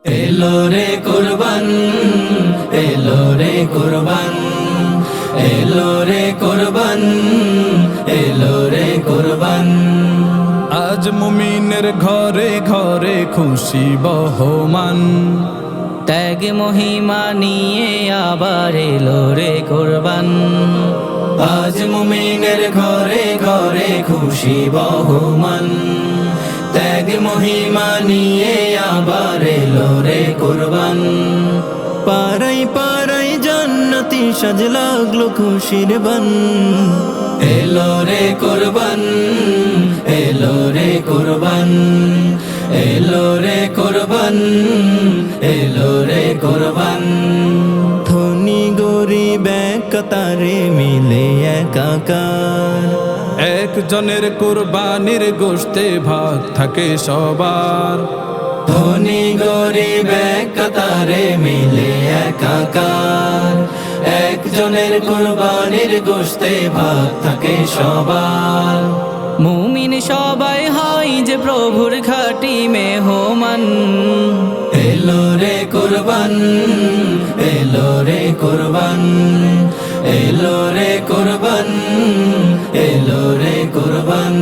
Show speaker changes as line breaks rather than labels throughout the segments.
এলো রে কুরবান, এলো রে কুরবান, এলো রে কুরবান, এলো রে কুরবান।
আজ মুমিনের ঘরে ঘরে খুশি বহমান,
ত্যাগ মহিমা নিয়ে আবার এলো রে কুরবান।
আজ মুমিনের ঘরে ঘরে খুশি বহমান, ত্যাগ মহিমা নিয়ে আবার এলো রে কুরবান। পাড়াই পাড়াই জান্নাতি সাজ লাগলো খুশির বান। এলো রে কুরবান, এলো রে কুরবান, এলো রে কুরবান, এলো রে কুরবান। ধনী গরিব এক কাতারে মিলে একাকার,
একজনের কুরবানির গোশতে ভাগ থাকে সবার।
ধনী গরিব এক কাতারে মিলে একাকার, একজনের কুরবানির গোশতে ভাগ থাকে সবার।
মুমিন সবাই হয় যে প্রভুর খাঁটি মেহমান।
এলো রে কুরবান, এলো রে কুরবান, এলো রে কুরবান, এলো রে কুরবান।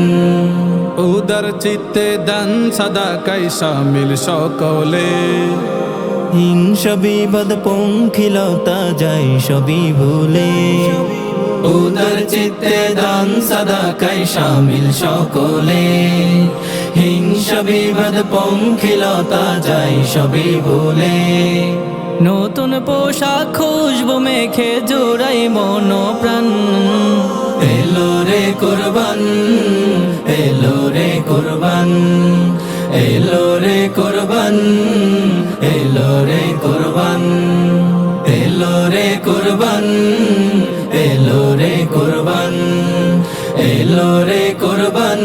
উদার চিত্তে দান সাদাকায় শামিল সকলে,
হিংসা বিবাদ পঙ্খিলতা যায় সবই ভুলে। উদার চিত্তে দান সাদাকায় শামিল সকলে, হিংসা বিবাদ পঙ্খিলতা যায় সবই ভুলে।
নতুন পোশাক খুশবু মেখে জোড়াই মন প্রাণ।
এলো রে কুরবান, এলো রে কুরবান, এলো রে কুরবান, এলো রে কুরবান, এলো রে কুরবান, এলো রে কুরবান, এলো রে কুরবান।